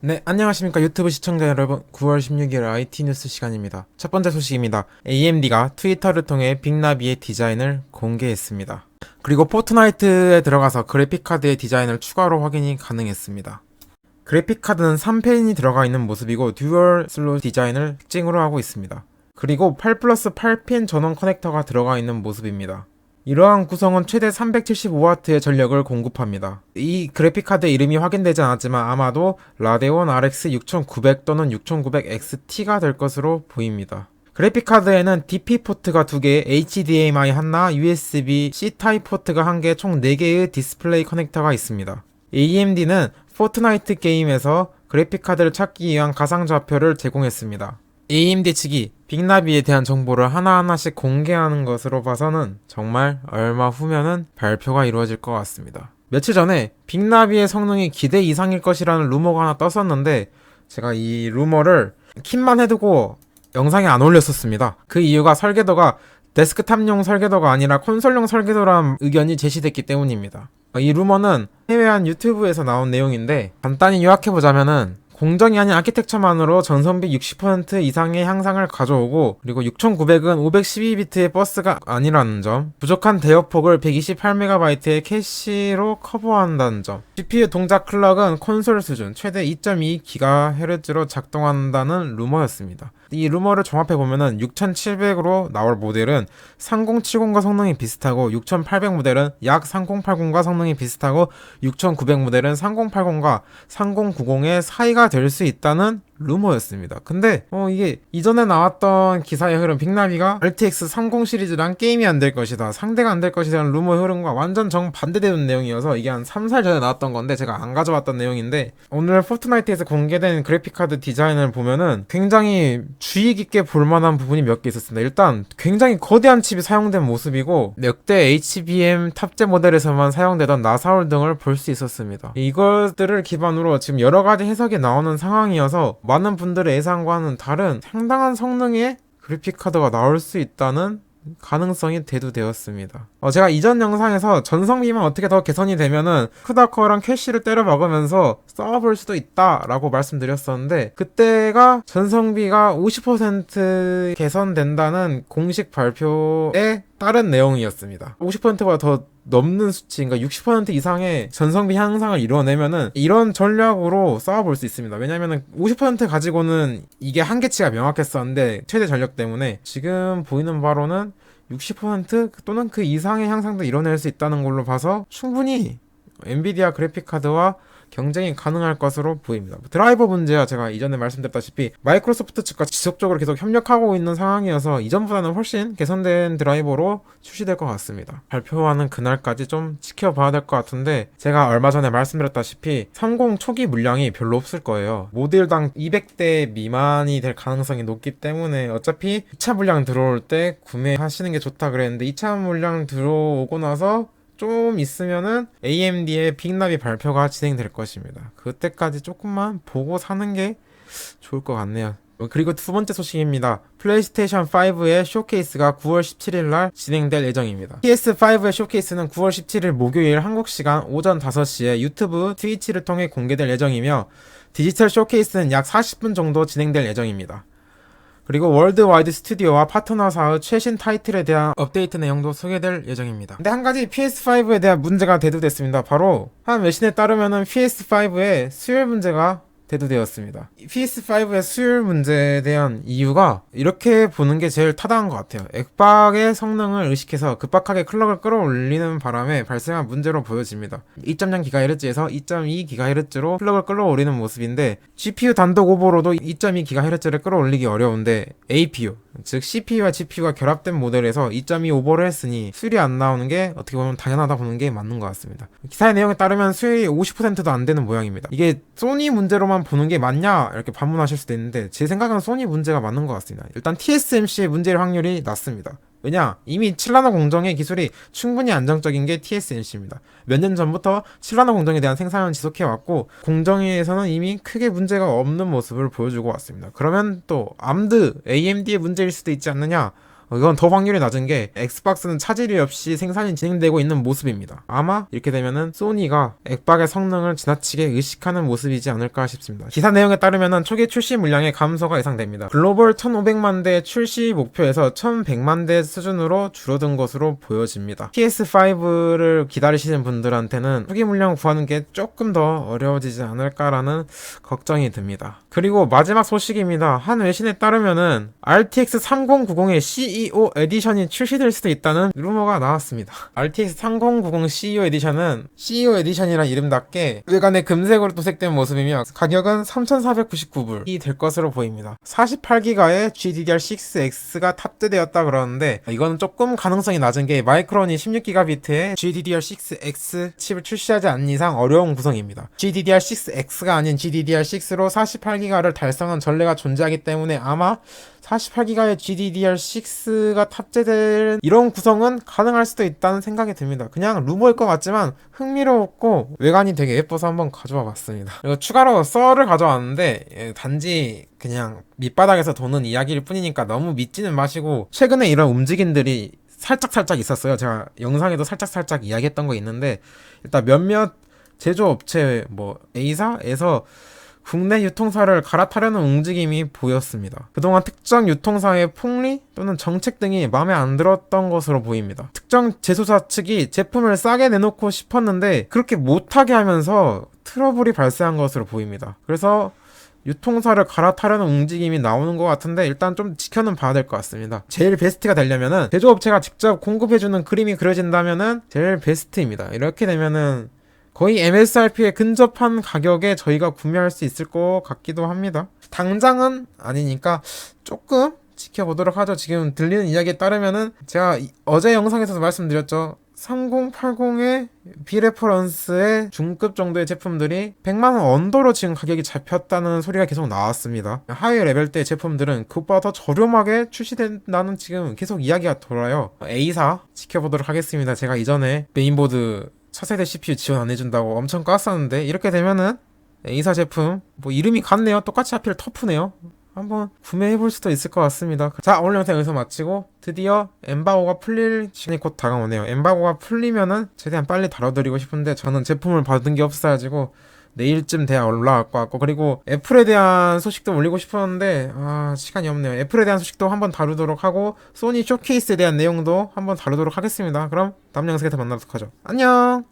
네, 안녕하십니까 유튜브 시청자 여러분. 9월 16일 IT 뉴스 시간입니다. 첫 번째 소식입니다. AMD가 트위터를 통해 빅나비의 디자인을 공개했습니다. 그리고 포트나이트에 들어가서 그래픽카드의 디자인을 추가로 확인이 가능했습니다. 그래픽카드는 3펜이 들어가 있는 모습이고 듀얼 슬롯 디자인을 특징으로 하고 있습니다. 그리고 8 플러스 8핀 전원 커넥터가 들어가 있는 모습입니다. 이러한 구성은 최대 375W의 전력을 공급합니다. 이 그래픽카드 이름이 확인되지 않았지만 아마도 라데온 RX 6900 또는 6900XT가 될 것으로 보입니다. 그래픽카드에는 DP 포트가 2개, HDMI 하나, USB-C 타입 포트가 1개, 총 4개의 디스플레이 커넥터가 있습니다. AMD는 포트나이트 게임에서 그래픽카드를 찾기 위한 가상좌표를 제공했습니다. AMD 측이 빅나비에 대한 정보를 하나하나씩 공개하는 것으로 봐서는 정말 얼마 후면은 발표가 이루어질 것 같습니다. 며칠 전에 빅나비의 성능이 기대 이상일 것이라는 루머가 하나 떴었는데 제가 이 루머를 킵만 해두고 영상에 안 올렸었습니다. 그 이유가 설계도가 데스크탑용 설계도가 아니라 콘솔용 설계도라는 의견이 제시됐기 때문입니다. 이 루머는 해외한 유튜브에서 나온 내용인데 간단히 요약해보자면은 공정이 아닌 아키텍처만으로 전성비 60% 이상의 향상을 가져오고, 그리고 6900은 512비트의 버스가 아니라는 점, 부족한 대역폭을 128MB의 캐시로 커버한다는 점, CPU 동작 클럭은 콘솔 수준 최대 2.2GHz로 작동한다는 루머였습니다. 이 루머를 종합해보면은 6700으로 나올 모델은 3070과 성능이 비슷하고, 6800 모델은 약 3080과 성능이 비슷하고, 6900 모델은 3080과 3090의 사이가 될 수 있다는 루머였습니다. 근데 이게 이전에 나왔던 기사의 흐름, 빅나비가 RTX 30 시리즈랑 게임이 안 될 것이다, 상대가 안 될 것이라는 루머 흐름과 완전 정반대되는 내용이어서 이게 한 3살 전에 나왔던 건데 제가 안 가져왔던 내용인데, 오늘 포트나이트에서 공개된 그래픽카드 디자인을 보면은 굉장히 주의 깊게 볼만한 부분이 몇 개 있었습니다. 일단 굉장히 거대한 칩이 사용된 모습이고, 역대 HBM 탑재 모델에서만 사용되던 나사홀 등을 볼 수 있었습니다. 이것들을 기반으로 지금 여러 가지 해석이 나오는 상황이어서 많은 분들의 예상과는 다른 상당한 성능의 그래픽카드가 나올 수 있다는 가능성이 대두되었습니다. 제가 이전 영상에서 전성비만 어떻게 더 개선이 되면은 크다커랑 캐시를 때려 박으면서 써볼 수도 있다라고 말씀드렸었는데, 그때가 전성비가 50% 개선된다는 공식 발표에 따른 내용이었습니다. 50%보다 더 넘는 수치, 그러니까 60% 이상의 전성비 향상을 이뤄내면은 이런 전략으로 싸워볼 수 있습니다. 왜냐면은 50% 가지고는 이게 한계치가 명확했었는데 최대 전력 때문에 지금 보이는 바로는 60% 또는 그 이상의 향상도 이뤄낼 수 있다는 걸로 봐서 충분히 엔비디아 그래픽카드와 경쟁이 가능할 것으로 보입니다. 드라이버 문제야 제가 이전에 말씀드렸다시피 마이크로소프트 측과 지속적으로 계속 협력하고 있는 상황이어서 이전보다는 훨씬 개선된 드라이버로 출시될 것 같습니다. 발표하는 그날까지 좀 지켜봐야 될 것 같은데, 제가 얼마 전에 말씀드렸다시피 30 초기 물량이 별로 없을 거예요. 모델당 200대 미만이 될 가능성이 높기 때문에 어차피 2차 물량 들어올 때 구매하시는 게 좋다 그랬는데, 2차 물량 들어오고 나서 좀 있으면은 AMD의 빅나비 발표가 진행될 것입니다. 그때까지 조금만 보고 사는 게 좋을 것 같네요. 그리고 두 번째 소식입니다. 플레이스테이션 5의 쇼케이스가 9월 17일 날 진행될 예정입니다. PS5의 쇼케이스는 9월 17일 목요일 한국 시간 오전 5시에 유튜브, 트위치를 통해 공개될 예정이며, 디지털 쇼케이스는 약 40분 정도 진행될 예정입니다. 그리고 월드와이드 스튜디오와 파트너사의 최신 타이틀에 대한 업데이트 내용도 소개될 예정입니다. 근데 한 가지 PS5에 대한 문제가 대두됐습니다. 바로 한 외신에 따르면은 PS5의 수율 문제가 대두되었습니다. PS5의 수율 문제에 대한 이유가 이렇게 보는 게 제일 타당한 것 같아요. 액박의 성능을 의식해서 급박하게 클럭을 끌어올리는 바람에 발생한 문제로 보여집니다. 2.0GHz에서 2.2GHz로 클럭을 끌어올리는 모습인데, GPU 단독 오버로도 2.2GHz를 끌어올리기 어려운데 APU, 즉 CPU와 GPU가 결합된 모델에서 2.2 오버를 했으니 수율이 안 나오는 게 어떻게 보면 당연하다 보는 게 맞는 것 같습니다. 기사의 내용에 따르면 수율이 50%도 안 되는 모양입니다. 이게 소니 문제로만 보는 게 맞냐 이렇게 반문하실 수도 있는데, 제 생각은 소니 문제가 맞는 것 같습니다. 일단 TSMC의 문제일 확률이 낮습니다. 왜냐? 이미 7나노 공정의 기술이 충분히 안정적인 게 TSMC입니다. 몇 년 전부터 7나노 공정에 대한 생산을 지속해왔고, 공정에서는 이미 크게 문제가 없는 모습을 보여주고 왔습니다. 그러면 또 AMD의 문제일 수도 있지 않느냐? 이건 더 확률이 낮은 게 엑스박스는 차질이 없이 생산이 진행되고 있는 모습입니다. 아마 이렇게 되면은 소니가 액박의 성능을 지나치게 의식하는 모습이지 않을까 싶습니다. 기사 내용에 따르면은 초기 출시 물량의 감소가 예상됩니다. 글로벌 1,500만 대 출시 목표에서 1,100만 대 수준으로 줄어든 것으로 보여집니다. PS5를 기다리시는 분들한테는 초기 물량 구하는 게 조금 더 어려워지지 않을까라는 걱정이 듭니다. 그리고 마지막 소식입니다. 한 외신에 따르면은 RTX 3090의 CEO 에디션이 출시될 수도 있다는 루머가 나왔습니다. RTX 3090 CEO 에디션은 CEO 에디션이란 이름답게 외관에 금색으로 도색된 모습이며 가격은 3,499불이 될 것으로 보입니다. 48기가의 GDDR6X가 탑재되었다 그러는데 이거는 조금 가능성이 낮은 게 마이크론이 16기가비트의 GDDR6X 칩을 출시하지 않는 이상 어려운 구성입니다. GDDR6X가 아닌 GDDR6로 48기가를 달성한 전례가 존재하기 때문에 아마 48기가의 GDDR6가 탑재될 이런 구성은 가능할 수도 있다는 생각이 듭니다. 그냥 루머일 것 같지만 흥미로웠고 외관이 되게 예뻐서 한번 가져와 봤습니다. 그리고 추가로 썰을 가져왔는데 단지 그냥 밑바닥에서 도는 이야기일 뿐이니까 너무 믿지는 마시고 최근에 이런 움직임들이 살짝 있었어요. 제가 영상에도 살짝 이야기했던 거 있는데 일단 몇몇 제조업체 A사에서 국내 유통사를 갈아타려는 움직임이 보였습니다. 그동안 특정 유통사의 폭리 또는 정책 등이 마음에 안 들었던 것으로 보입니다. 특정 제조사 측이 제품을 싸게 내놓고 싶었는데 그렇게 못하게 하면서 트러블이 발생한 것으로 보입니다. 그래서 유통사를 갈아타려는 움직임이 나오는 것 같은데 일단 좀 지켜는 봐야 될 것 같습니다. 제일 베스트가 되려면은 제조업체가 직접 공급해주는 그림이 그려진다면은 제일 베스트입니다. 이렇게 되면은 거의 MSRP에 근접한 가격에 저희가 구매할 수 있을 것 같기도 합니다. 당장은 아니니까 조금 지켜보도록 하죠. 지금 들리는 이야기에 따르면은 제가 어제 영상에서도 말씀드렸죠. 3080의 비레퍼런스의 중급 정도의 제품들이 100만원 언더로 지금 가격이 잡혔다는 소리가 계속 나왔습니다. 하위 레벨대 제품들은 그것보다 더 저렴하게 출시된다는 지금 계속 이야기가 돌아요. A사 지켜보도록 하겠습니다. 제가 이전에 메인보드 차세대 CPU 지원 안 해준다고 엄청 깠었는데 이렇게 되면은 A사 제품 이름이 같네요. 똑같이 하필 터프네요. 한번 구매해볼 수도 있을 것 같습니다. 자, 오늘 영상 여기서 마치고 드디어 엠바고가 풀릴 시간이 곧 다가오네요. 엠바고가 풀리면은 최대한 빨리 다뤄드리고 싶은데 저는 제품을 받은 게 없어가지고 내일쯤 돼야 올라갈 것 같고, 그리고 애플에 대한 소식도 올리고 싶었는데 시간이 없네요. 애플에 대한 소식도 한번 다루도록 하고 소니 쇼케이스에 대한 내용도 한번 다루도록 하겠습니다. 그럼 다음 영상에서 만나도록 하죠. 안녕.